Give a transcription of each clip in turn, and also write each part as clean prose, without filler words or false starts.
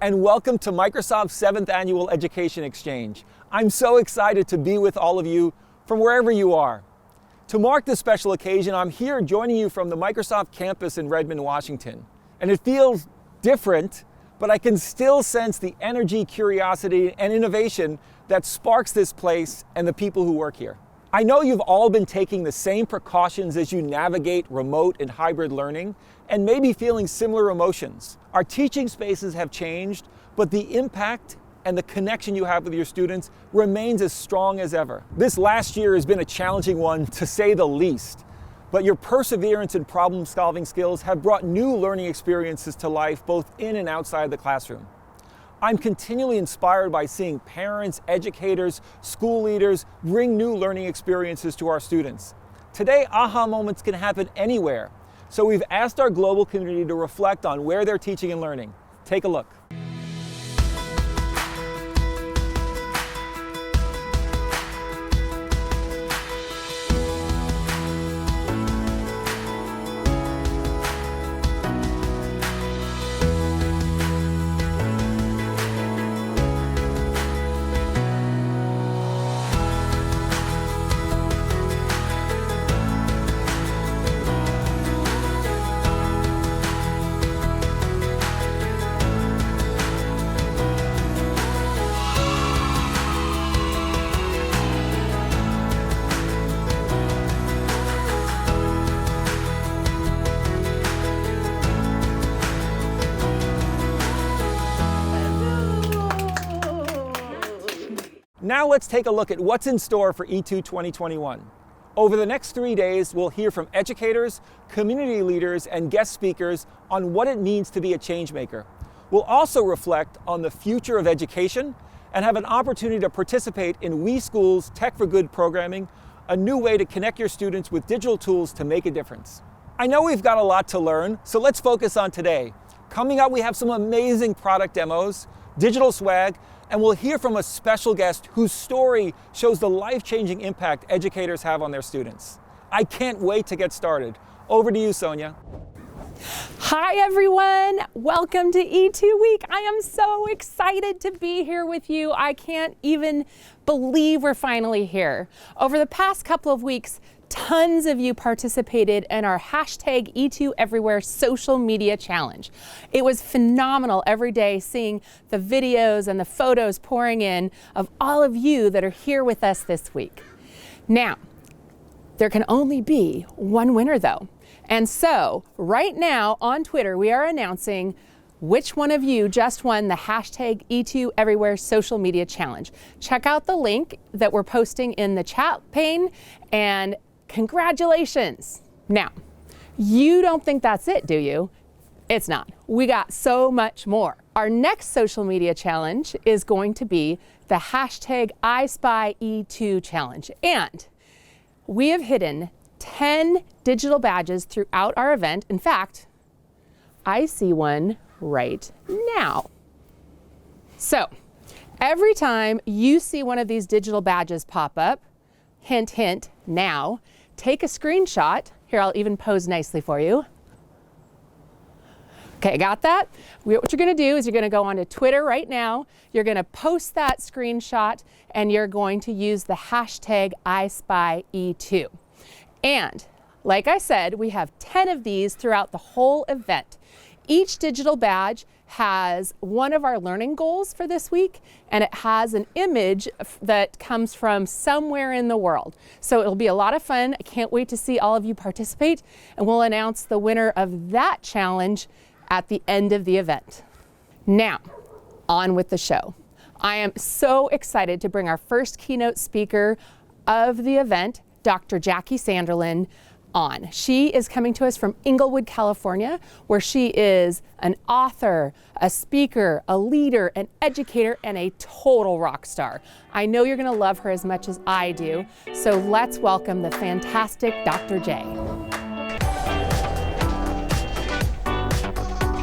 and welcome to Microsoft's 7th Annual Education Exchange. I'm so excited to be with all of you from wherever you are. To mark this special occasion, I'm here joining you from the Microsoft campus in Redmond, Washington. And it feels different, but I can still sense the energy, curiosity, and innovation that sparks this place and the people who work here. I know you've all been taking the same precautions as you navigate remote and hybrid learning, and maybe feeling similar emotions. Our teaching spaces have changed, but the impact and the connection you have with your students remains as strong as ever. This last year has been a challenging one, to say the least, but your perseverance and problem-solving skills have brought new learning experiences to life, both in and outside the classroom. I'm continually inspired by seeing parents, educators, school leaders bring new learning experiences to our students. Today, aha moments can happen anywhere, so we've asked our global community to reflect on where they're teaching and learning. Take a look. Now let's take a look at what's in store for E2 2021. Over the next 3 days, we'll hear from educators, community leaders, and guest speakers on what it means to be a change maker. We'll also reflect on the future of education and have an opportunity to participate in WeSchool's Tech for Good programming, a new way to connect your students with digital tools to make a difference. I know we've got a lot to learn, so let's focus on today. Coming up, we have some amazing product demos, digital swag, and we'll hear from a special guest whose story shows the life-changing impact educators have on their students. I can't wait to get started. Over to you, Sonia. Hi everyone, welcome to E2 Week. I am so excited to be here with you. I can't even believe we're finally here. Over the past couple of weeks, tons of you participated in our hashtag E2 Everywhere social media challenge. It was phenomenal every day seeing the videos and the photos pouring in of all of you that are here with us this week. Now, there can only be one winner though. And so right now on Twitter, we are announcing which one of you just won the hashtag E2 Everywhere social media challenge. Check out the link that we're posting in the chat pane, and congratulations. Now, you don't think that's it, do you? It's not. We got so much more. Our next social media challenge is going to be the hashtag iSpyE2 challenge. And we have hidden 10 digital badges throughout our event. In fact, I see one right now. So every time you see one of these digital badges pop up, hint, hint, now, take a screenshot. Here, I'll even pose nicely for you. Okay, got that? What you're gonna do is you're gonna go onto Twitter right now, you're gonna post that screenshot, and you're going to use the hashtag iSpyE2. And like I said, we have 10 of these throughout the whole event. Each digital badge has one of our learning goals for this week, and it has an image that comes from somewhere in the world. So it'll be a lot of fun. I can't wait to see all of you participate, and we'll announce the winner of that challenge at the end of the event. Now, on with the show. I am so excited to bring our first keynote speaker of the event, Dr. Jackie Sanderlin, on. She is coming to us from Inglewood, California, where she is an author, a speaker, a leader, an educator, and a total rock star. I know you're going to love her as much as I do, so let's welcome the fantastic Dr. J.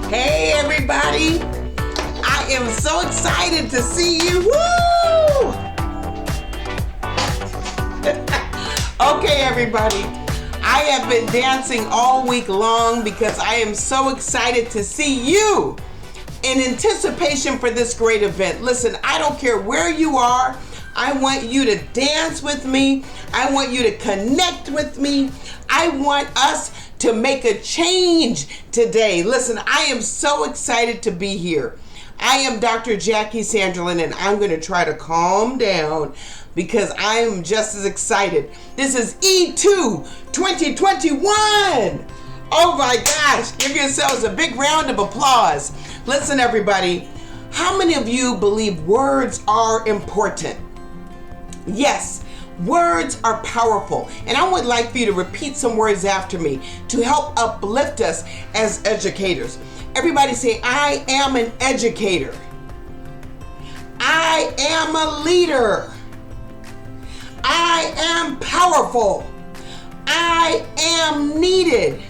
Hey everybody, I am so excited to see you. Woo! Okay everybody, I have been dancing all week long because I am so excited to see you. in anticipation for this great event. Listen, I don't care where you are. I want you to dance with me. I want you to connect with me. I want us to make a change today. Listen, I am so excited to be here. I am Dr. Jackie Sanderlin, and I'm going to try to calm down because I am just as excited. This is E2 2021. Oh my gosh, give yourselves a big round of applause. Listen, everybody, how many of you believe words are important? Yes, words are powerful, and I would like for you to repeat some words after me to help uplift us as educators. Everybody say, I am an educator. I am a leader. I am powerful. I am needed.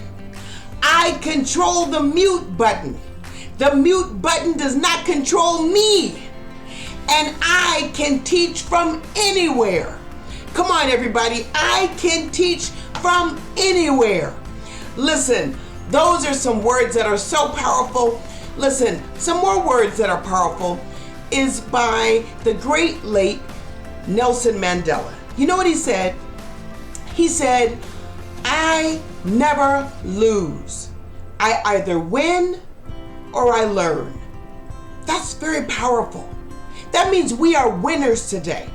I control the mute button. The mute button does not control me. And I can teach from anywhere. Come on, everybody. I can teach from anywhere. Listen, those are some words that are so powerful. Listen, some more words that are powerful is by the great late Nelson Mandela. You know what he said? He said, I never lose. I either win or I learn. That's very powerful. That means we are winners today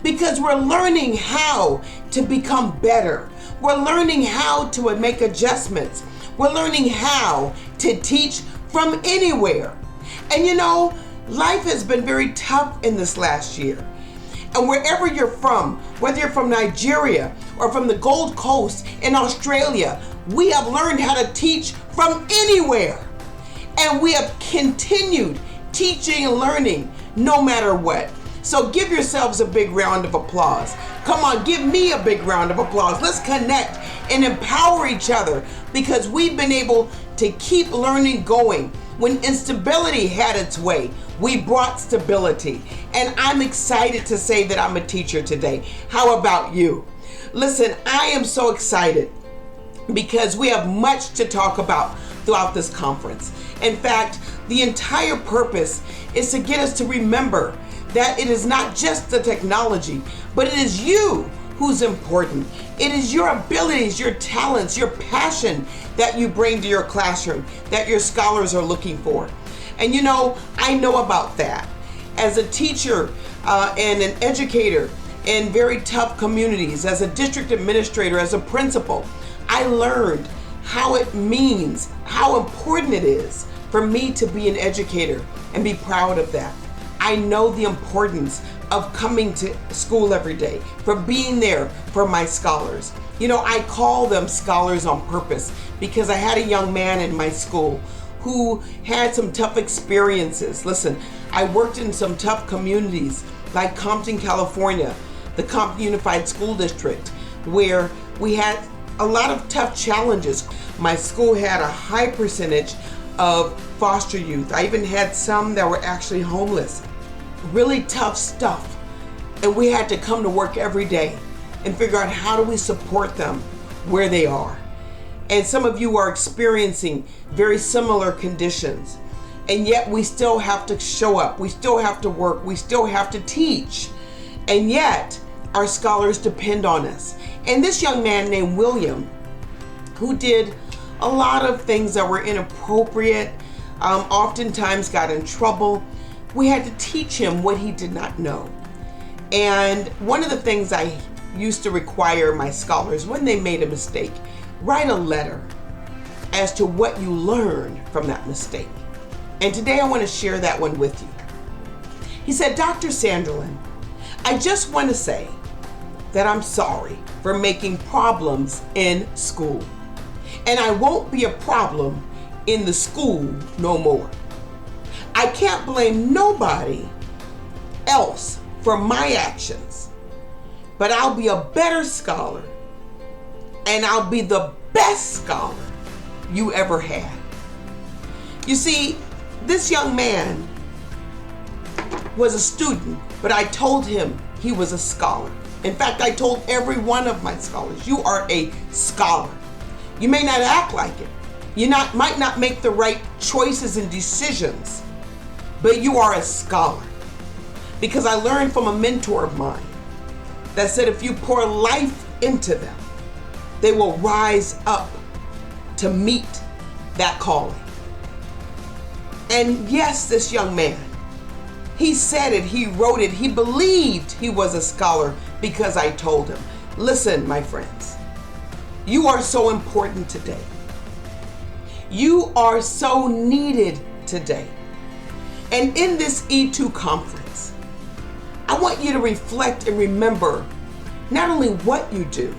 because we're learning how to become better. We're learning how to make adjustments. We're learning how to teach from anywhere. And you know, life has been very tough in this last year. And wherever you're from, whether you're from Nigeria or from the Gold Coast in Australia, we have learned how to teach from anywhere. And we have continued teaching and learning no matter what. So give yourselves a big round of applause. Come on, give me a big round of applause. Let's connect and empower each other because we've been able to keep learning going. When instability had its way, we brought stability. And I'm excited to say that I'm a teacher today. How about you? Listen, I am so excited because we have much to talk about throughout this conference. In fact, the entire purpose is to get us to remember that it is not just the technology, but it is you who's important. It is your abilities, your talents, your passion that you bring to your classroom that your scholars are looking for. And you know, I know about that. As a teacher and an educator in very tough communities, as a district administrator, as a principal, I learned how it means, how important it is for me to be an educator and be proud of that. I know the importance of coming to school every day, for being there for my scholars. You know, I call them scholars on purpose because I had a young man in my school who had some tough experiences. Listen, I worked in some tough communities like Compton, California, the Compton Unified School District, where we had a lot of tough challenges. My school had a high percentage of foster youth. I even had some that were actually homeless. Really tough stuff. And we had to come to work every day and figure out how do we support them where they are. And some of you are experiencing very similar conditions. And yet we still have to show up. We still have to work. We still have to teach. And yet our scholars depend on us. And this young man named William, who did a lot of things that were inappropriate, oftentimes got in trouble, we had to teach him what he did not know. And one of the things I used to require my scholars when they made a mistake, write a letter as to what you learned from that mistake. And today I want to share that one with you. He said, Dr. Sanderlin, I just want to say that I'm sorry for making problems in school. And I won't be a problem in the school no more. I can't blame nobody else for my actions, but I'll be a better scholar and I'll be the best scholar you ever had. You see, this young man was a student, but I told him he was a scholar. In fact, I told every one of my scholars, you are a scholar. You may not act like it. You might not make the right choices and decisions, but you are a scholar. Because I learned from a mentor of mine that said if you pour life into them, they will rise up to meet that calling. And yes, this young man, he said it, he wrote it, he believed he was a scholar because I told him. Listen, my friends, you are so important today. You are so needed today. And in this E2 conference, I want you to reflect and remember not only what you do,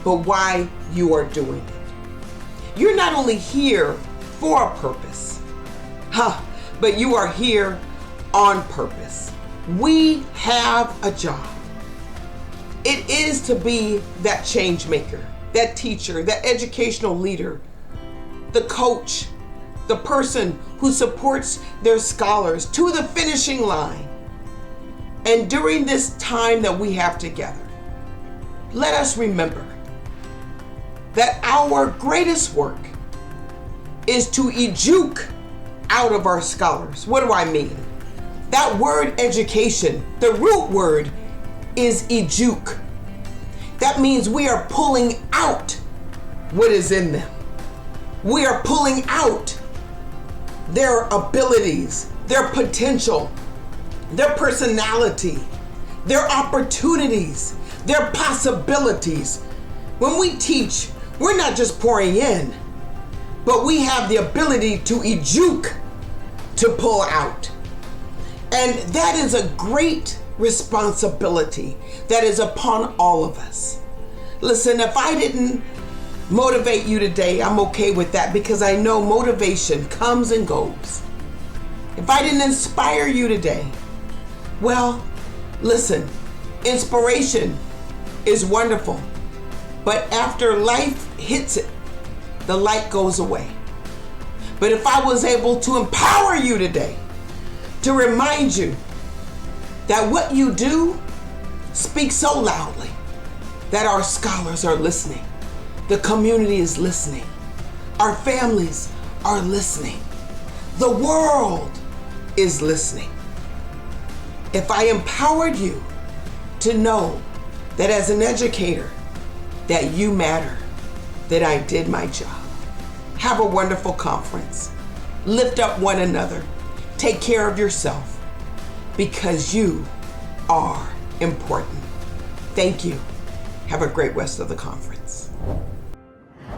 but why you are doing it. You're not only here for a purpose, but you are here on purpose. We have a job. It is to be that change maker, that teacher, that educational leader, the coach, the person who supports their scholars to the finishing line. And during this time that we have together, let us remember that our greatest work is to eduke out of our scholars. What do I mean? That word education, the root word is eduke. That means we are pulling out what is in them. We are pulling out their abilities, their potential, their personality, their opportunities, their possibilities. When we teach, we're not just pouring in, but we have the ability to eduke, to pull out. And that is a great responsibility that is upon all of us. Listen, if I didn't motivate you today, I'm okay with that because I know motivation comes and goes. If I didn't inspire you today, well, listen, inspiration is wonderful, but after life hits it, the light goes away. But if I was able to empower you today, to remind you that what you do speaks so loudly that our scholars are listening, the community is listening, our families are listening, the world is listening. If I empowered you to know that as an educator, that you matter, that I did my job. Have a wonderful conference. Lift up one another. Take care of yourself because you are important. Thank you. Have a great rest of the conference.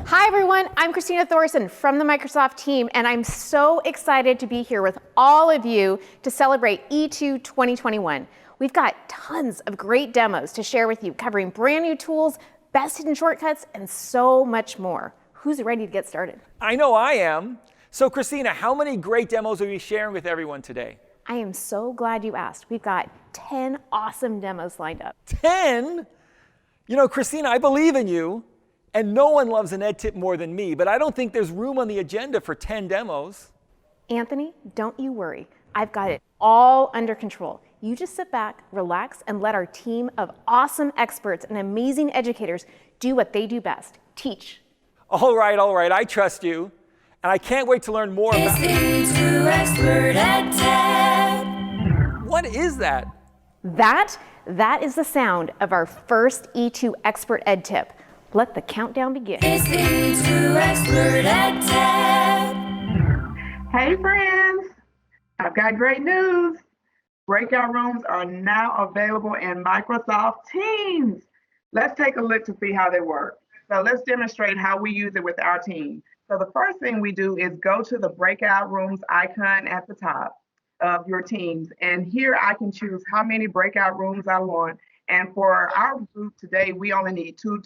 Hi everyone, I'm Christina Thorson from the Microsoft team, and I'm so excited to be here with all of you to celebrate E2 2021. We've got tons of great demos to share with you, covering brand new tools, best hidden shortcuts, and so much more. Who's ready to get started? I know I am. So Christina, how many great demos will you be sharing with everyone today? I am so glad you asked. We've got 10 awesome demos lined up. 10? You know, Christina, I believe in you, and no one loves an ed tip more than me, but I don't think there's room on the agenda for 10 demos. Anthony, don't you worry. I've got it all under control. You just sit back, relax, and let our team of awesome experts and amazing educators do what they do best, teach. All right, I trust you. And I can't wait to learn more about E2 Expert Ed Tip. What is that? That is the sound of our first E2 Expert Ed Tip. Let the countdown begin. It's E2 Expert Ed Tip. Hey friends, I've got great news. Breakout rooms are now available in Microsoft Teams. Let's take a look to see how they work. So let's demonstrate how we use it with our team. So the first thing we do is go to the Breakout Rooms icon at the top of your teams. And here I can choose how many breakout rooms I want. And for our group today, we only need 2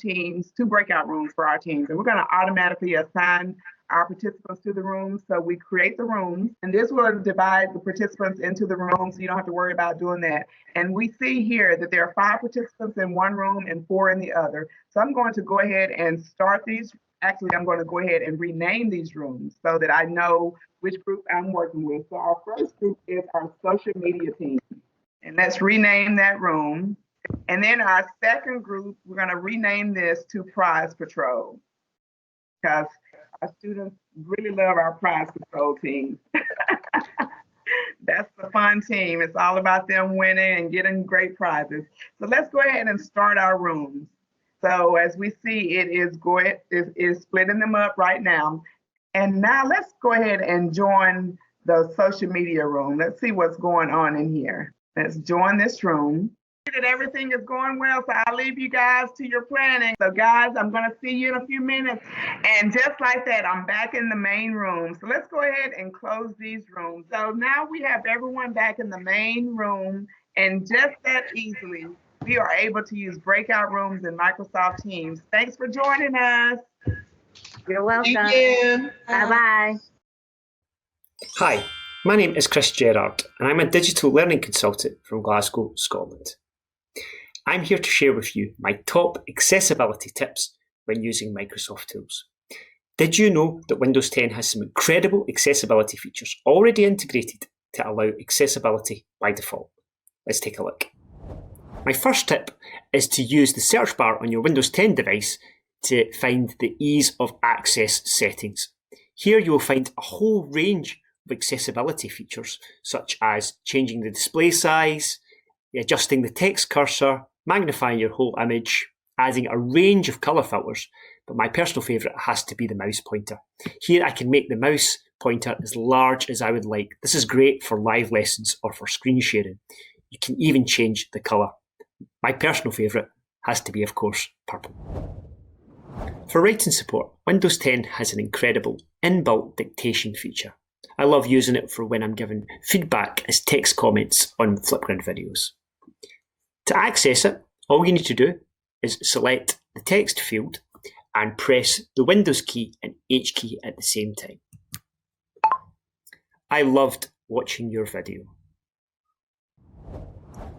breakout rooms for our teams. And we're going to automatically assign our participants to the rooms. So we create the rooms, and this will divide the participants into the rooms. So you don't have to worry about doing that. And we see here that there are 5 participants in one room and 4 in the other. So I'm going to go ahead and start these. Actually, I'm going to go ahead and rename these rooms so that I know which group I'm working with. So our first group is our social media team. And let's rename that room. And then our second group, we're going to rename this to Prize Patrol, because our students really love our Prize Patrol team. That's the fun team. It's all about them winning and getting great prizes. So let's go ahead and start our rooms. So as we see, it is splitting them up right now. And now let's go ahead and join the social media room. Let's see what's going on in here. Let's join this room. That everything is going well, so I'll leave you guys to your planning. So guys, I'm gonna see you in a few minutes. And just like that, I'm back in the main room. So let's go ahead and close these rooms. So now we have everyone back in the main room, and just that easily, we are able to use breakout rooms in Microsoft Teams. Thanks for joining us. You're welcome. Thank you. Bye-bye. Hi, my name is Chris Gerrard and I'm a digital learning consultant from Glasgow, Scotland. I'm here to share with you my top accessibility tips when using Microsoft tools. Did you know that Windows 10 has some incredible accessibility features already integrated to allow accessibility by default? Let's take a look. My first tip is to use the search bar on your Windows 10 device to find the ease of access settings. Here you will find a whole range of accessibility features, such as changing the display size, adjusting the text cursor, magnifying your whole image, adding a range of colour filters, but my personal favourite has to be the mouse pointer. Here I can make the mouse pointer as large as I would like. This is great for live lessons or for screen sharing. You can even change the colour. My personal favourite has to be, of course, purple. For writing support, Windows 10 has an incredible inbuilt dictation feature. I love using it for when I'm given feedback as text comments on Flipgrid videos. To access it, all you need to do is select the text field and press the Windows key and H key at the same time. I loved watching your video.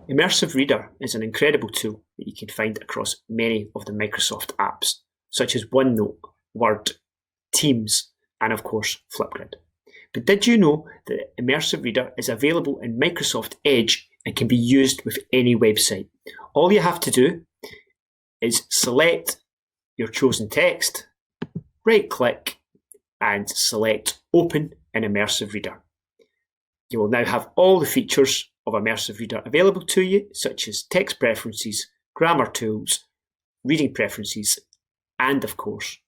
Immersive Reader is an incredible tool that you can find across many of the Microsoft apps, such as OneNote, Word, Teams, and of course Flipgrid. But did you know that Immersive Reader is available in Microsoft Edge and can be used with any website? All you have to do is select your chosen text, right-click, and select Open in Immersive Reader. You will now have all the features of Immersive Reader available to you, such as text preferences, grammar tools, reading preferences, and of course,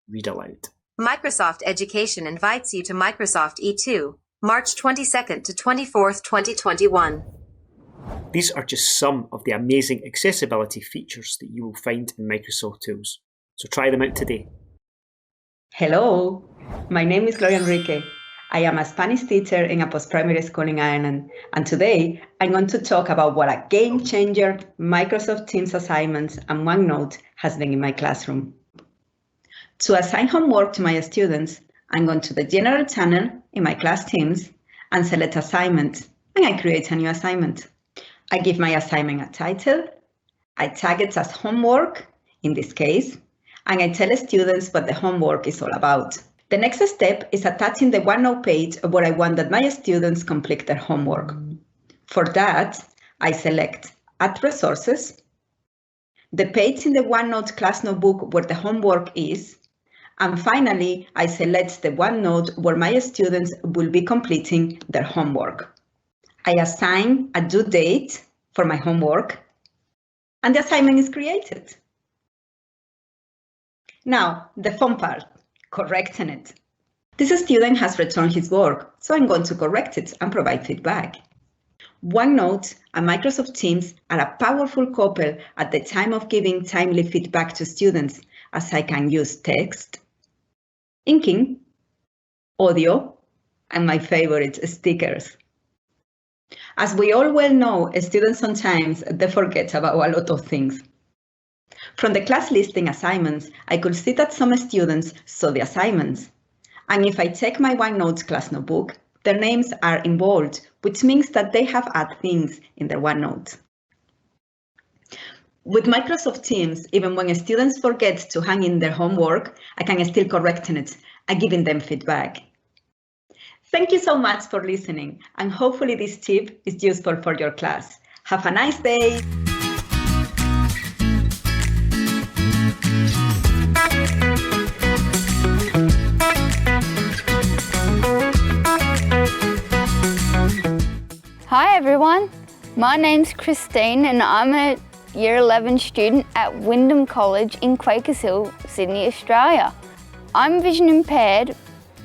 read aloud. Microsoft Education invites you to Microsoft E2, March 22nd to 24th, 2021. These are just some of the amazing accessibility features that you will find in Microsoft tools. So try them out today. Hello, my name is Gloria Enrique. I am a Spanish teacher in a post-primary school in Ireland, and today I'm going to talk about what a game changer Microsoft Teams assignments and OneNote has been in my classroom. To assign homework to my students, I'm going to the General channel in my class Teams and select Assignment, and I create a new assignment. I give my assignment a title, I tag it as homework, in this case, and I tell students what the homework is all about. The next step is attaching the OneNote page where I want that my students complete their homework. For that, I select Add Resources, the page in the OneNote class notebook where the homework is, and finally, I select the OneNote where my students will be completing their homework. I assign a due date for my homework, and the assignment is created. Now, the fun part, correcting it. This student has returned his work, so I'm going to correct it and provide feedback. OneNote and Microsoft Teams are a powerful couple at the time of giving timely feedback to students, as I can use text, inking, audio, and my favorite, stickers. As we all well know, students sometimes they forget about a lot of things. From the class listing assignments, I could see that some students saw the assignments. And if I check my OneNote class notebook, their names are in bold, which means that they have added things in their OneNote. With Microsoft Teams, even when students forget to hang in their homework, I can still correct it and giving them feedback. Thank you so much for listening, and hopefully this tip is useful for your class. Have a nice day. My name's Christine and I'm a Year 11 student at Wyndham College in Quakers Hill, Sydney, Australia. I'm vision impaired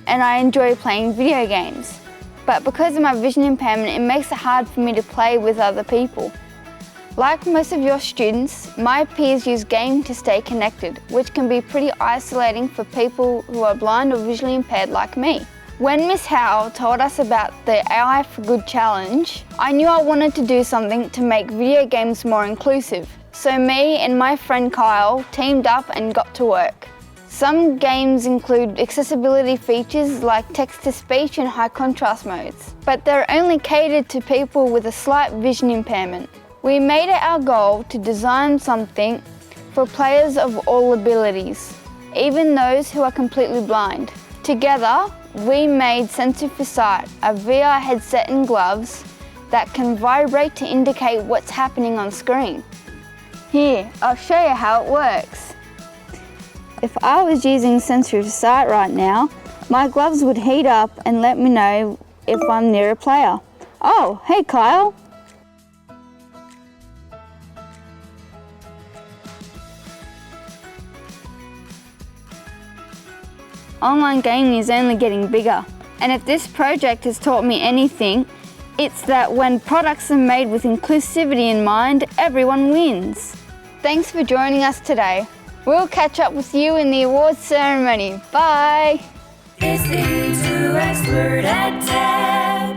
and I enjoy playing video games. But because of my vision impairment, it makes it hard for me to play with other people. Like most of your students, my peers use gaming to stay connected, which can be pretty isolating for people who are blind or visually impaired like me. When Miss Howe told us about the AI for Good challenge, I knew I wanted to do something to make video games more inclusive. So me and my friend Kyle teamed up and got to work. Some games include accessibility features like text-to-speech and high contrast modes, but they're only catered to people with a slight vision impairment. We made it our goal to design something for players of all abilities, even those who are completely blind. Together, we made Sensor for Sight, a VR headset and gloves that can vibrate to indicate what's happening on screen. Here, I'll show you how it works. If I was using Sensor for Sight right now, my gloves would heat up and let me know if I'm near a player. Oh, hey Kyle. Online gaming is only getting bigger, and if this project has taught me anything, it's that when products are made with inclusivity in mind, everyone wins. Thanks for joining us today. We'll catch up with you in the awards ceremony. Bye! It's the E2 Expert EdTech.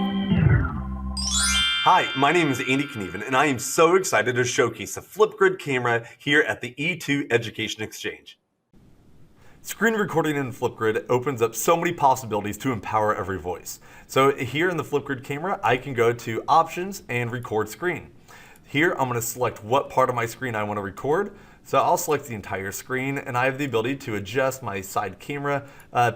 Hi, my name is Andy Knieven, and I am so excited to showcase the Flipgrid Camera here at the E2 Education Exchange. Screen recording in Flipgrid opens up so many possibilities to empower every voice. So here in the Flipgrid Camera, I can go to Options and Record Screen. Here, I'm going to select what part of my screen I want to record. So I'll select the entire screen, and I have the ability to adjust my side camera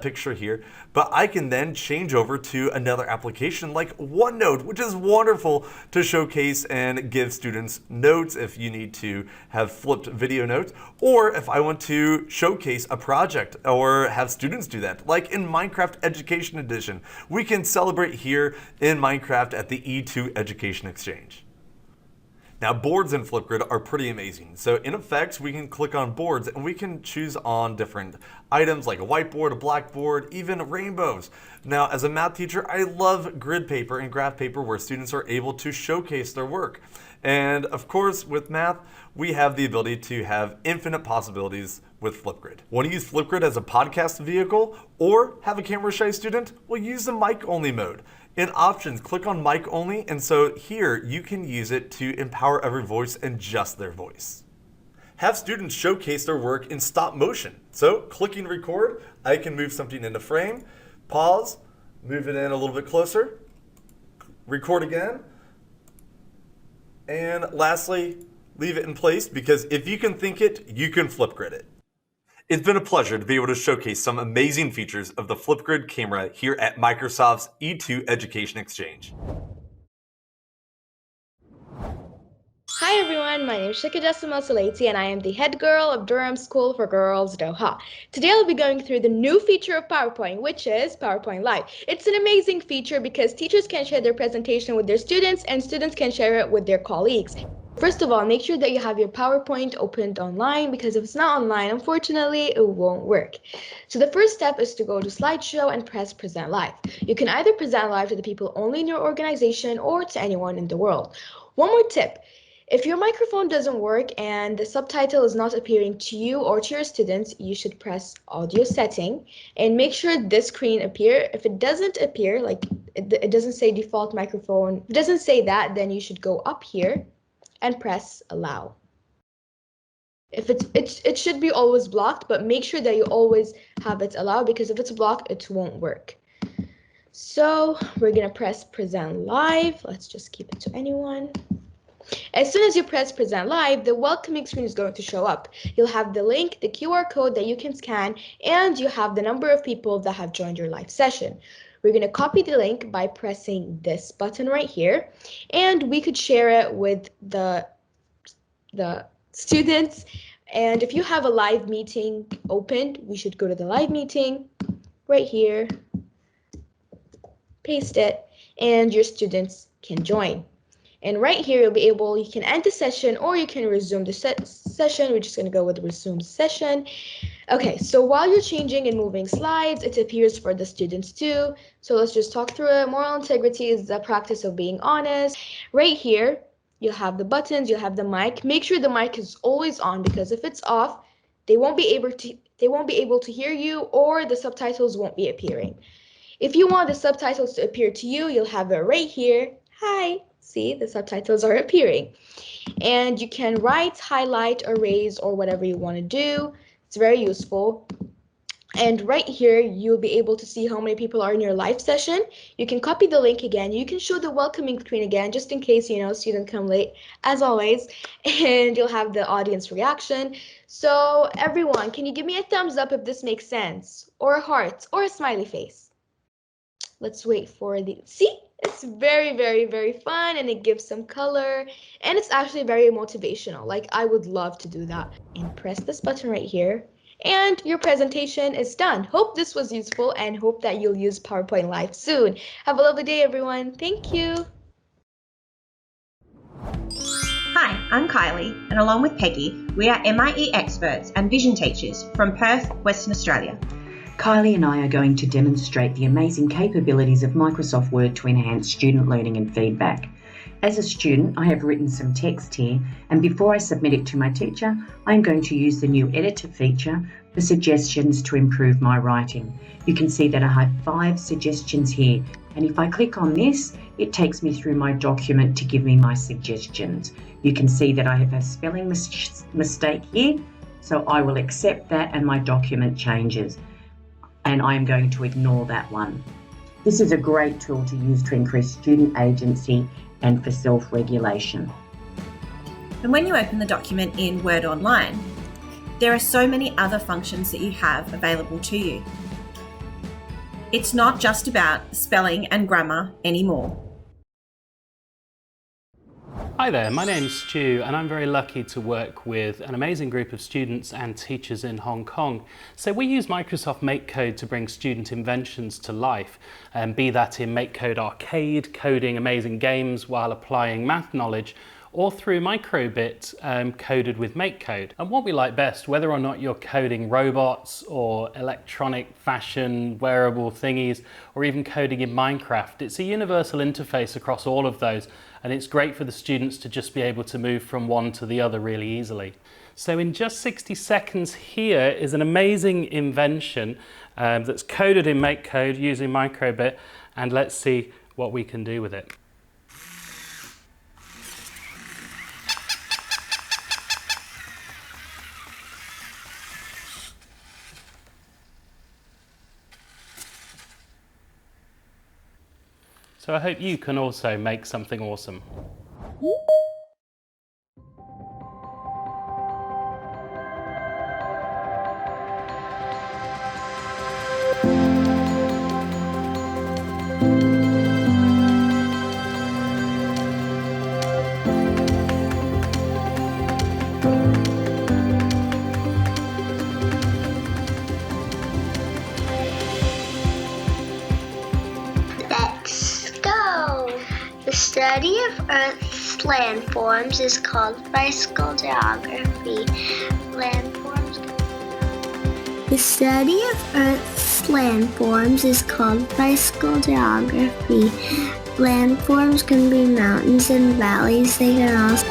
picture here. But I can then change over to another application like OneNote, which is wonderful to showcase and give students notes if you need to have flipped video notes, or if I want to showcase a project or have students do that, like in Minecraft Education Edition. We can celebrate here in Minecraft at the E2 Education Exchange. Now, boards in Flipgrid are pretty amazing. So in Effects, we can click on boards and we can choose on different items like a whiteboard, a blackboard, even rainbows. Now, as a math teacher, I love grid paper and graph paper where students are able to showcase their work. And of course, with math, we have the ability to have infinite possibilities with Flipgrid. Want to use Flipgrid as a podcast vehicle or have a camera shy student? Well, use the mic only mode. In Options, click on Mic Only, and so here you can use it to empower every voice and just their voice. Have students showcase their work in stop motion. So clicking Record, I can move something into frame, pause, move it in a little bit closer, record again, and lastly, leave it in place, because if you can think it, you can Flipgrid it. It's been a pleasure to be able to showcase some amazing features of the Flipgrid camera here at Microsoft's E2 Education Exchange. Hi everyone, my name is Shikha Salati and I am the head girl of Durham School for Girls, Doha. Today I'll be going through the new feature of PowerPoint, which is PowerPoint Live. It's an amazing feature because teachers can share their presentation with their students and students can share it with their colleagues. First of all, make sure that you have your PowerPoint opened online, because if it's not online, unfortunately, it won't work. So the first step is to go to Slideshow and press Present Live. You can either present live to the people only in your organization or to anyone in the world. One more tip. If your microphone doesn't work and the subtitle is not appearing to you or to your students, you should press Audio Setting and make sure this screen appears. If it doesn't appear, like it doesn't say default microphone, if it doesn't say that, then you should go up here and press Allow. If it should be always blocked, but make sure that you always have it allowed, because if it's blocked, it won't work. So we're gonna press Present Live. Let's just keep it to anyone. As soon as you press Present Live, the welcoming screen is going to show up. You'll have the link, the QR code that you can scan, and you have the number of people that have joined your live session. We're going to copy the link by pressing this button right here, and we could share it with the students. And if you have a live meeting opened, we should go to the live meeting right here, paste it, and your students can join. And right here, you can end the session or you can resume the session. We're just going to go with resume session. Okay, so while you're changing and moving slides, it appears for the students too. So let's just talk through it. Moral integrity is the practice of being honest. Right here, you'll have the buttons, you'll have the mic. Make sure the mic is always on, because if it's off, they won't be able to hear you, or the subtitles won't be appearing. If you want the subtitles to appear to you, you'll have it right here. Hi, see, the subtitles are appearing. And you can write, highlight, erase, or whatever you want to do. It's very useful. And right here, you'll be able to see how many people are in your live session. You can copy the link again. You can show the welcoming screen again, just in case, students come late, as always. And you'll have the audience reaction. So everyone, can you give me a thumbs up if this makes sense? Or a heart, or a smiley face? Let's wait for see? It's very, very, very fun, and it gives some color, and it's actually very motivational. Like, I would love to do that. And press this button right here, and your presentation is done. Hope this was useful, and hope that you'll use PowerPoint Live soon. Have a lovely day, everyone. Thank you. Hi, I'm Kylie, and along with Peggy, we are MIE experts and vision teachers from Perth, Western Australia. Kylie and I are going to demonstrate the amazing capabilities of Microsoft Word to enhance student learning and feedback. As a student, I have written some text here, and before I submit it to my teacher, I'm going to use the new editor feature for suggestions to improve my writing. You can see that I have 5 suggestions here, and if I click on this, it takes me through my document to give me my suggestions. You can see that I have a spelling mistake here, so I will accept that and my document changes. And I'm going to ignore that one. This is a great tool to use to increase student agency and for self-regulation. And when you open the document in Word Online, there are so many other functions that you have available to you. It's not just about spelling and grammar anymore. Hi there, my name's Stu, and I'm very lucky to work with an amazing group of students and teachers in Hong Kong. So we use Microsoft MakeCode to bring student inventions to life, be that in MakeCode Arcade, coding amazing games while applying math knowledge, or through Microbit coded with MakeCode. And what we like best, whether or not you're coding robots or electronic fashion wearable thingies, or even coding in Minecraft, it's a universal interface across all of those, and it's great for the students to just be able to move from one to the other really easily. So in just 60 seconds, here is an amazing invention that's coded in MakeCode using Microbit, and let's see what we can do with it. So I hope you can also make something awesome. The study of Earth's landforms is called bicycle geography. The study of Earth's landforms is called bicycle geography. Landforms can be mountains and valleys. They can also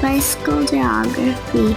bicycle geography.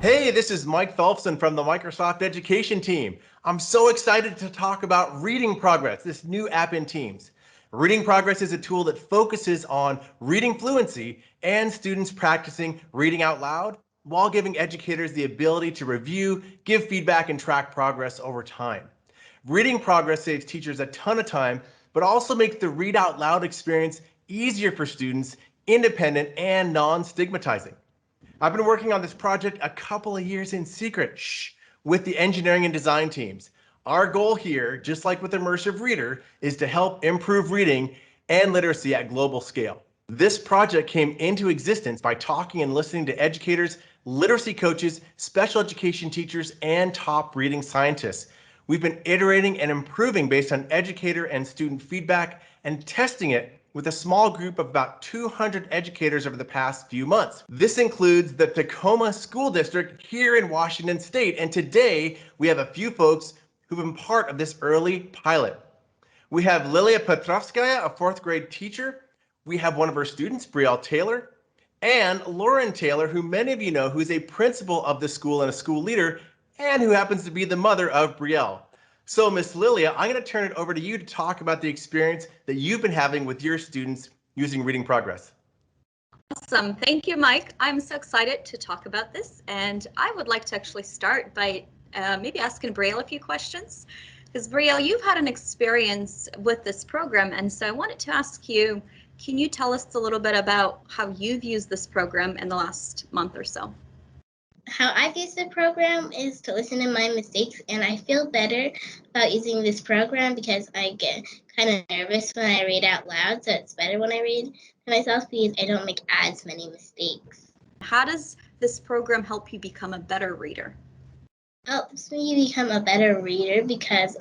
Hey, this is Mike Phelpson from the Microsoft Education team. I'm so excited to talk about Reading Progress, this new app in Teams. Reading Progress is a tool that focuses on reading fluency and students practicing reading out loud while giving educators the ability to review, give feedback, and track progress over time. Reading progress saves teachers a ton of time, but also makes the read out loud experience easier for students, independent and non-stigmatizing. I've been working on this project a couple of years in secret, with the engineering and design teams. Our goal here, just like with Immersive Reader, is to help improve reading and literacy at global scale. This project came into existence by talking and listening to educators, literacy coaches, special education teachers, and top reading scientists. We've been iterating and improving based on educator and student feedback and testing it with a small group of about 200 educators over the past few months. This includes the Tacoma School District here in Washington State, and today we have a few folks who've been part of this early pilot. We have Lilia Petrovskaya, a 4th grade teacher. We have one of her students, Brielle Taylor, and Lauren Taylor, who many of you know, who's a principal of the school and a school leader, and who happens to be the mother of Brielle. So Miss Lilia, I'm going to turn it over to you to talk about the experience that you've been having with your students using Reading Progress. Awesome. Thank you, Mike. I'm so excited to talk about this, and I would like to actually start by maybe asking Brielle a few questions. Because Brielle, you've had an experience with this program, and so I wanted to ask you, can you tell us a little bit about how you've used this program in the last month or so? How I've used the program is to listen to my mistakes, and I feel better about using this program because I get kind of nervous when I read out loud, so it's better when I read to myself because I don't make as many mistakes. How does this program help you become a better reader? It helps me become a better reader because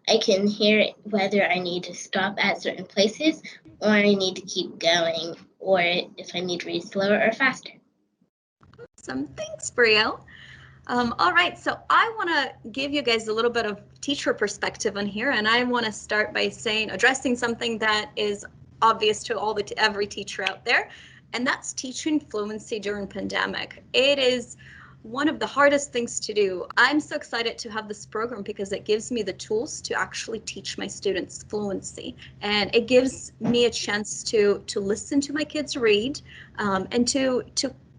I can hear whether I need to stop at certain places or I need to keep going, or if I need to read slower or faster. Awesome. Thanks, Brielle. All right, so I want to give you guys a little bit of teacher perspective on here, and I want to start by addressing something that is obvious to every teacher out there, and that's teaching fluency during pandemic. It is one of the hardest things to do. I'm so excited to have this program because it gives me the tools to actually teach my students fluency, and it gives me a chance to listen to my kids read and to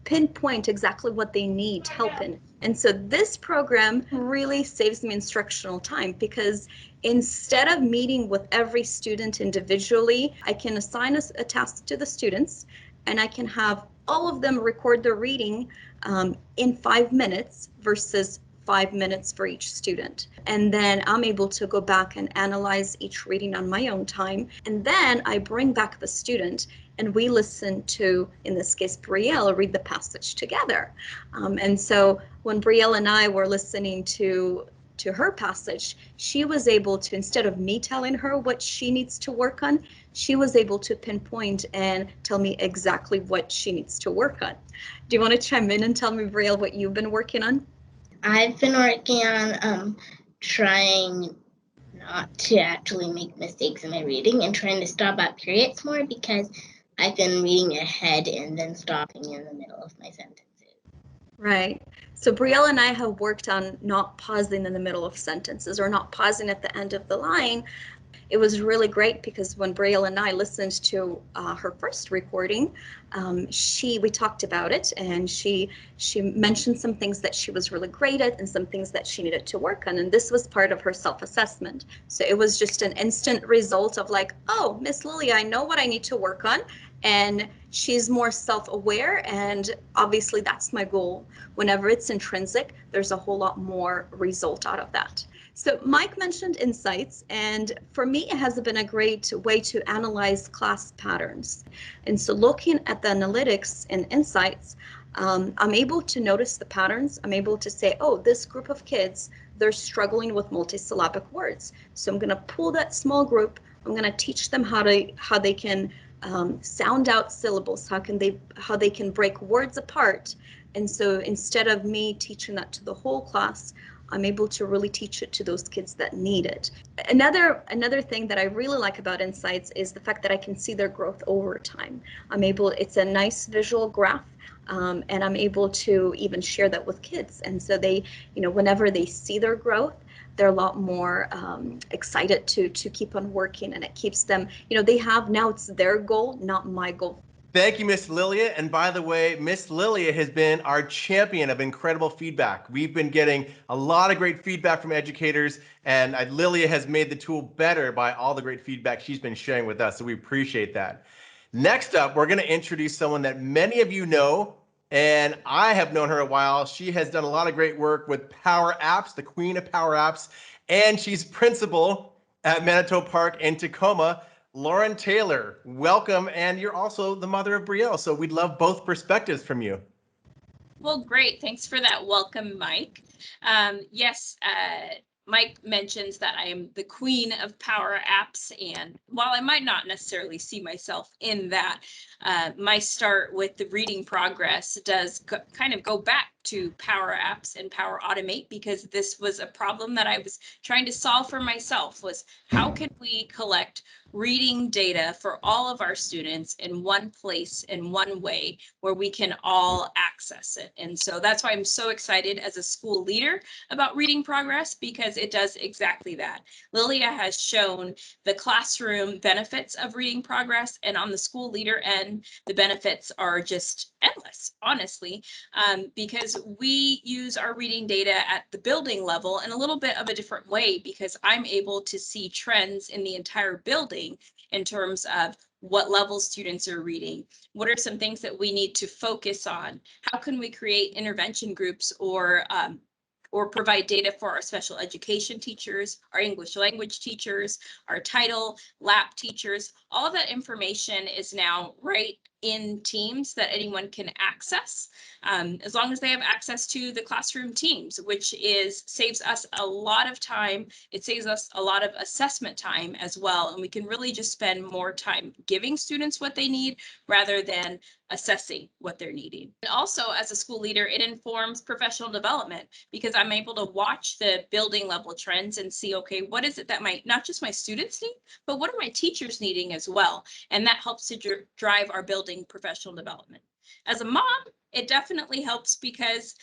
pinpoint exactly what they need help in. And so this program really saves me instructional time because instead of meeting with every student individually, I can assign a task to the students and I can have all of them record their reading in 5 minutes versus 5 minutes for each student. And then I'm able to go back and analyze each reading on my own time. And then I bring back the student and we listen to, in this case, Brielle read the passage together. And so when Brielle and I were listening to her passage, she was able to, instead of me telling her what she needs to work on, she was able to pinpoint and tell me exactly what she needs to work on. Do you want to chime in and tell me, Brielle, what you've been working on? I've been working on trying not to actually make mistakes in my reading and trying to stop at periods more because I've been reading ahead and then stopping in the middle of my sentences. Right. So Brielle and I have worked on not pausing in the middle of sentences or not pausing at the end of the line. It was really great because when Brielle and I listened to her first recording, we talked about it and she mentioned some things that she was really great at and some things that she needed to work on. And this was part of her self-assessment. So it was just an instant result of like, oh, Miss Lilia, I know what I need to work on. And she's more self-aware, and obviously that's my goal. Whenever it's intrinsic, there's a whole lot more result out of that. So Mike mentioned insights, and for me it has been a great way to analyze class patterns. And so looking at the analytics and insights, I'm able to notice the patterns. I'm able to say, oh, this group of kids, they're struggling with multisyllabic words. So I'm going to pull that small group. I'm going to teach them how they can sound out syllables, how they can break words apart. And so instead of me teaching that to the whole class, I'm able to really teach it to those kids that need it. Another thing that I really like about Insights is the fact that I can see their growth over time. It's a nice visual graph, and I'm able to even share that with kids. And so they, whenever they see their growth, they're a lot more excited to keep on working, and it keeps them, they have, now it's their goal, not my goal Thank you, Miss Lilia. And by the way, Miss Lilia has been our champion of incredible feedback. We've been getting a lot of great feedback from educators, and Lilia has made the tool better by all the great feedback she's been sharing with us, so we appreciate that. Next up, we're going to introduce someone that many of you know, and I have known her a while. She has done a lot of great work with Power Apps, the queen of Power Apps, and she's principal at Manitoba Park in Tacoma. Lauren Taylor, welcome, and you're also the mother of Brielle, so we'd love both perspectives from you. Well, great. Thanks for that welcome, Mike. Yes, Mike mentions that I am the queen of Power Apps, and while I might not necessarily see myself in that, my start with the reading progress does kind of go back to Power Apps and Power Automate, because this was a problem that I was trying to solve for myself, was how can we collect reading data for all of our students in one place, in one way, where we can all access it. And so that's why I'm so excited as a school leader about reading progress, because it does exactly that. Lilia has shown the classroom benefits of reading progress, and on the school leader end, the benefits are just endless, honestly, because we use our reading data at the building level in a little bit of a different way, because I'm able to see trends in the entire building in terms of what level students are reading, what are some things that we need to focus on, how can we create intervention groups or provide data for our special education teachers, our English language teachers, our title, lab teachers. All of that information is now right in Teams that anyone can access, as long as they have access to the classroom Teams, which saves us a lot of time. It saves us a lot of assessment time as well, and we can really just spend more time giving students what they need rather than assessing what they're needing. And also, as a school leader, it informs professional development, because I'm able to watch the building level trends and see, okay, what is it that not just my students need, but what are my teachers needing as well? And that helps to drive our building professional development. As a mom, it definitely helps, because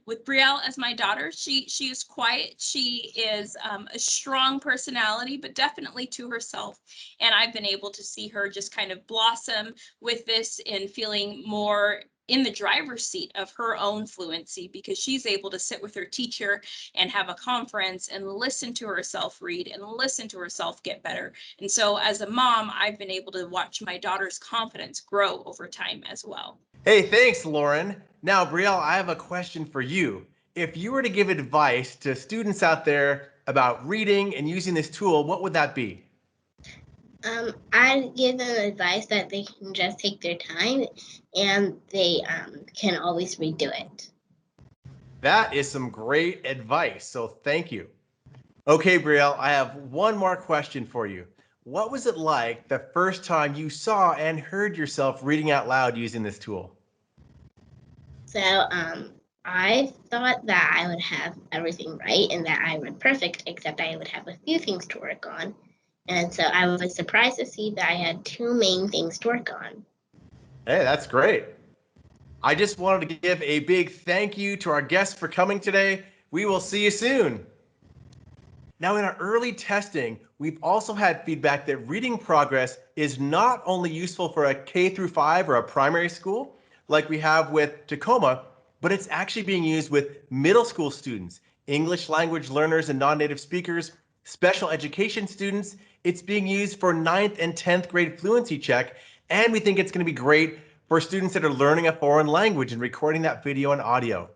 with Brielle as my daughter, she is quiet. She is a strong personality, but definitely to herself. And I've been able to see her just kind of blossom with this and feeling more in the driver's seat of her own fluency, because she's able to sit with her teacher and have a conference and listen to herself read and listen to herself get better. And so as a mom, I've been able to watch my daughter's confidence grow over time as well. Hey, thanks, Lauren. Now, Brielle, I have a question for you. If you were to give advice to students out there about reading and using this tool, what would that be? I'd give them advice that they can just take their time and they can always redo it. That is some great advice, so thank you. Okay, Brielle, I have one more question for you. What was it like the first time you saw and heard yourself reading out loud using this tool? So I thought that I would have everything right and that I read perfect, except I would have a few things to work on. And so I was surprised to see that I had two main things to work on. Hey, that's great. I just wanted to give a big thank you to our guests for coming today. We will see you soon. Now, in our early testing, we've also had feedback that reading progress is not only useful for a K-5 or a primary school, like we have with Tacoma, but it's actually being used with middle school students, English language learners and non-native speakers, special education students. It's being used for 9th and 10th grade fluency check, and we think it's going to be great for students that are learning a foreign language and recording that video and audio.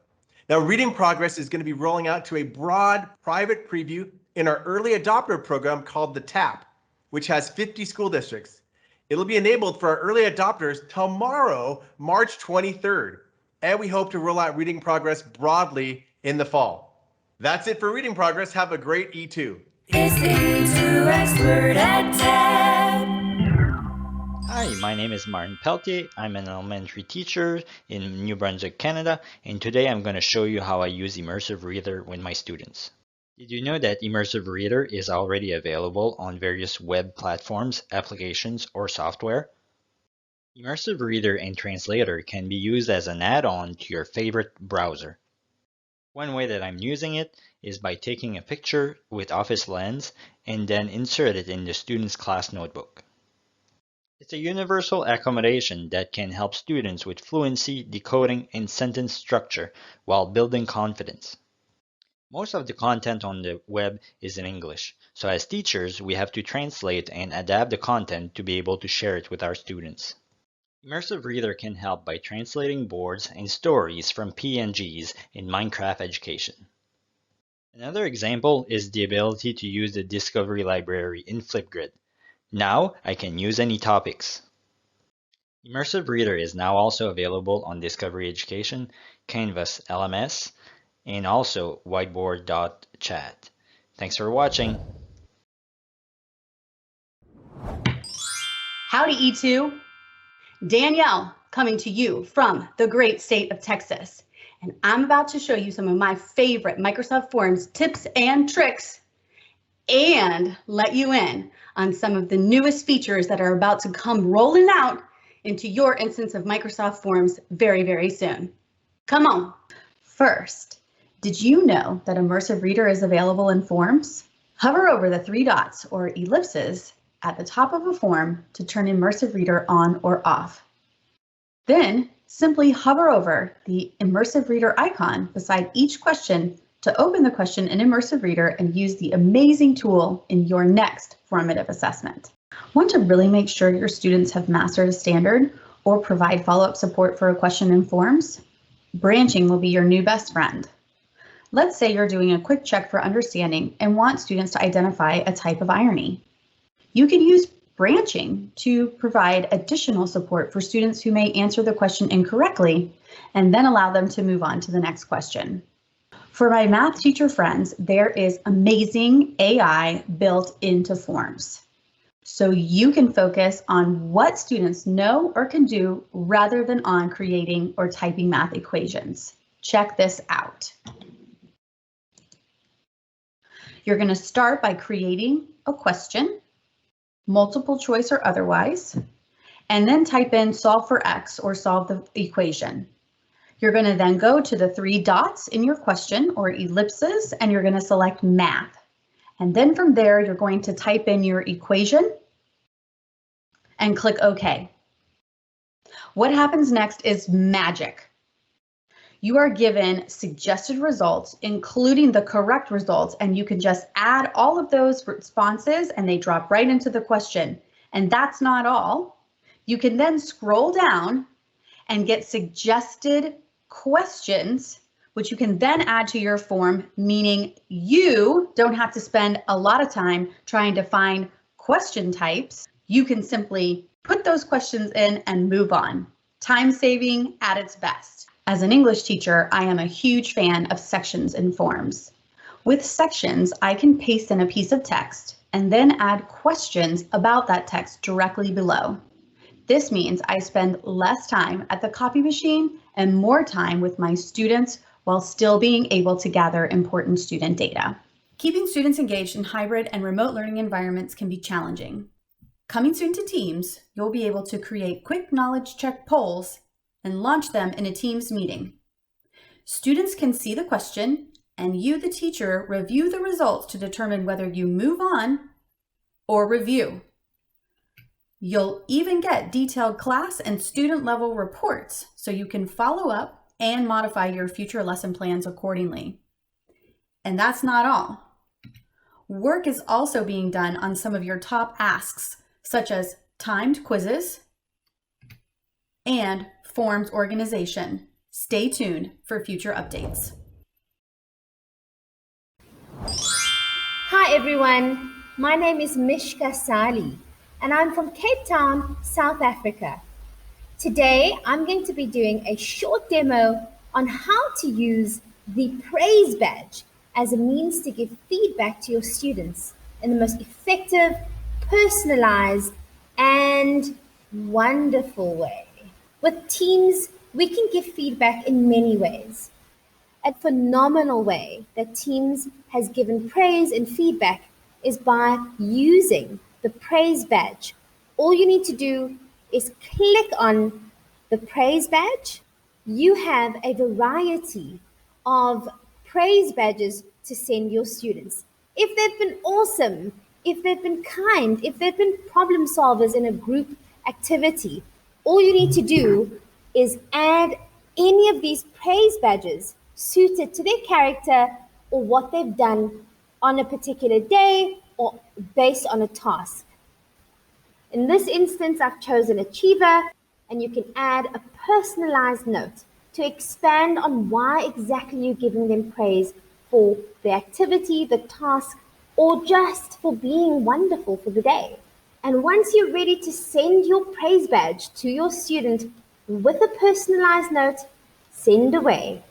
Now, reading progress is going to be rolling out to a broad private preview in our early adopter program called the TAP, which has 50 school districts. It'll be enabled for our early adopters tomorrow, March 23rd, and we hope to roll out reading progress broadly in the fall. That's it for reading progress. Have a great E2. It's the E2 Expert EdTech. Hi, my name is Martin Peltier. I'm an elementary teacher in New Brunswick, Canada, and today I'm going to show you how I use Immersive Reader with my students. Did you know that Immersive Reader is already available on various web platforms, applications, or software? Immersive Reader and Translator can be used as an add-on to your favorite browser. One way that I'm using it is by taking a picture with Office Lens and then insert it in the student's class notebook. It's a universal accommodation that can help students with fluency, decoding, and sentence structure while building confidence. Most of the content on the web is in English, so as teachers, we have to translate and adapt the content to be able to share it with our students. Immersive Reader can help by translating boards and stories from PNGs in Minecraft education. Another example is the ability to use the Discovery Library in Flipgrid. Now I can use any topics. Immersive Reader is now also available on Discovery Education, Canvas LMS, and also whiteboard.chat. Thanks for watching. Howdy E2, Danielle coming to you from the great state of Texas. And I'm about to show you some of my favorite Microsoft Forms tips and tricks and let you in on some of the newest features that are about to come rolling out into your instance of Microsoft Forms very, very soon. Come on. First, did you know that Immersive Reader is available in Forms? Hover over the 3 dots or ellipses at the top of a form to turn Immersive Reader on or off. Then simply hover over the Immersive Reader icon beside each question to open the question in Immersive Reader and use the amazing tool in your next formative assessment. Want to really make sure your students have mastered a standard or provide follow-up support for a question in Forms? Branching will be your new best friend. Let's say you're doing a quick check for understanding and want students to identify a type of irony. You can use branching to provide additional support for students who may answer the question incorrectly and then allow them to move on to the next question. For my math teacher friends, there is amazing AI built into Forms. So you can focus on what students know or can do rather than on creating or typing math equations. Check this out. You're going to start by creating a question, multiple choice or otherwise, and then type in solve for X or solve the equation. You're going to then go to the 3 dots in your question or ellipses, and you're going to select math. And then from there, you're going to type in your equation and click OK. What happens next is magic. You are given suggested results, including the correct results, and you can just add all of those responses and they drop right into the question. And that's not all. You can then scroll down and get suggested questions, which you can then add to your form, meaning you don't have to spend a lot of time trying to find question types. You can simply put those questions in and move on. Time saving at its best. As an English teacher, I am a huge fan of sections in Forms. With sections, I can paste in a piece of text and then add questions about that text directly below. This means I spend less time at the copy machine and more time with my students while still being able to gather important student data. Keeping students engaged in hybrid and remote learning environments can be challenging. Coming soon to Teams, you'll be able to create quick knowledge check polls and launch them in a Teams meeting. Students can see the question and you, the teacher, review the results to determine whether you move on or review. You'll even get detailed class and student level reports so you can follow up and modify your future lesson plans accordingly. And that's not all. Work is also being done on some of your top asks, such as timed quizzes and forms organization. Stay tuned for future updates. Hi everyone, my name is Mishka Sali and I'm from Cape Town, South Africa. Today I'm going to be doing a short demo on how to use the praise badge as a means to give feedback to your students in the most effective, personalized, and wonderful way. With Teams, we can give feedback in many ways. A phenomenal way that Teams has given praise and feedback is by using the praise badge. All you need to do is click on the praise badge. You have a variety of praise badges to send your students. If they've been awesome, if they've been kind, if they've been problem solvers in a group activity, all you need to do is add any of these praise badges suited to their character or what they've done on a particular day or based on a task. In this instance, I've chosen Achiever, and you can add a personalized note to expand on why exactly you're giving them praise for the activity, the task, or just for being wonderful for the day. And once you're ready to send your praise badge to your student with a personalized note, send away.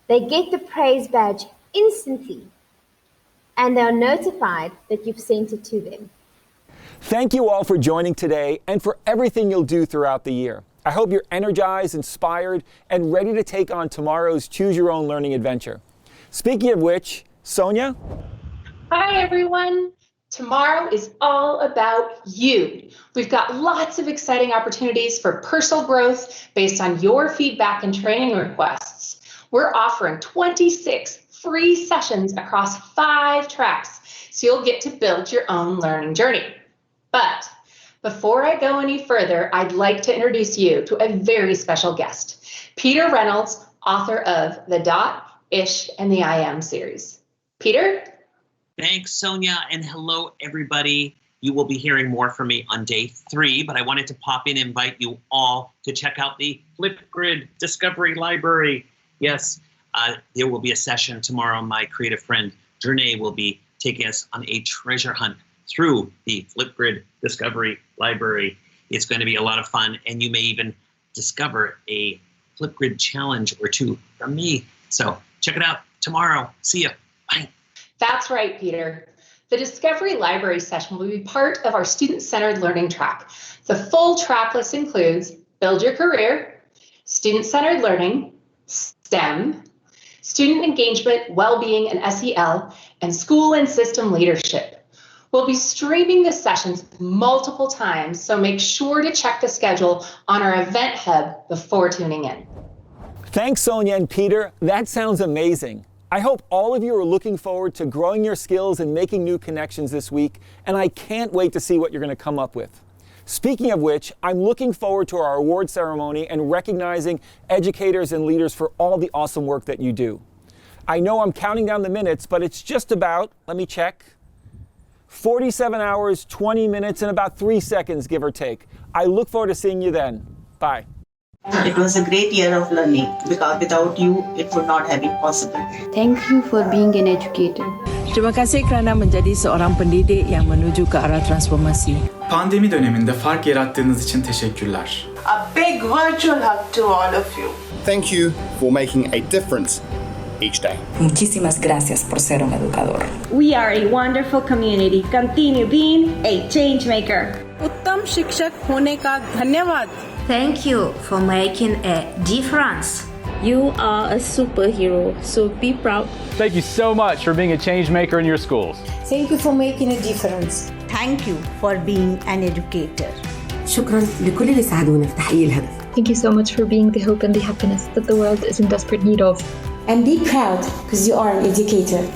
They get the praise badge instantly, and they are notified that you've sent it to them. Thank you all for joining today and for everything you'll do throughout the year. I hope you're energized, inspired, and ready to take on tomorrow's Choose Your Own Learning adventure. Speaking of which, Sonia? Hi, everyone. Tomorrow is all about you. We've got lots of exciting opportunities for personal growth based on your feedback and training requests. We're offering 26 free sessions across 5 tracks, so you'll get to build your own learning journey. But before I go any further, I'd like to introduce you to a very special guest, Peter Reynolds, author of The Dot, Ish, and the I Am series. Peter? Thanks, Sonia, and hello, everybody. You will be hearing more from me on day 3, but I wanted to pop in and invite you all to check out the Flipgrid Discovery Library. Yes, there will be a session tomorrow. My creative friend, Jernay, will be taking us on a treasure hunt through the Flipgrid Discovery Library. It's going to be a lot of fun, and you may even discover a Flipgrid challenge or 2 from me. So check it out tomorrow. See ya. Bye. That's right, Peter. The Discovery Library session will be part of our student-centered learning track. The full track list includes Build Your Career, Student-Centered Learning, STEM, Student Engagement, Wellbeing, and SEL, and School and System Leadership. We'll be streaming the sessions multiple times, so make sure to check the schedule on our event hub before tuning in. Thanks, Sonia and Peter. That sounds amazing. I hope all of you are looking forward to growing your skills and making new connections this week, and I can't wait to see what you're going to come up with. Speaking of which, I'm looking forward to our award ceremony and recognizing educators and leaders for all the awesome work that you do. I know I'm counting down the minutes, but it's just about, let me check, 47 hours, 20 minutes, and about 3 seconds, give or take. I look forward to seeing you then. Bye. It was a great year of learning because without you, it would not have been possible. Thank you for being an educator. Terima kasih kerana menjadi seorang pendidik yang menuju ke arah transformasi. Pandemi döneminde fark yarattığınız için teşekkürler. A big virtual hug to all of you. Thank you for making a difference each day. Muchísimas gracias por ser un educador. We are a wonderful community. Continue being a change maker. उत्तम शिक्षक होने का धन्यवाद. Thank you for making a difference. You are a superhero, so be proud. Thank you so much for being a change maker in your schools. Thank you for making a difference. Thank you for being an educator. شكرا لكل اللي ساعدونا في تحقيق الهدف. Thank you so much for being the hope and the happiness that the world is in desperate need of. And be proud because you are an educator.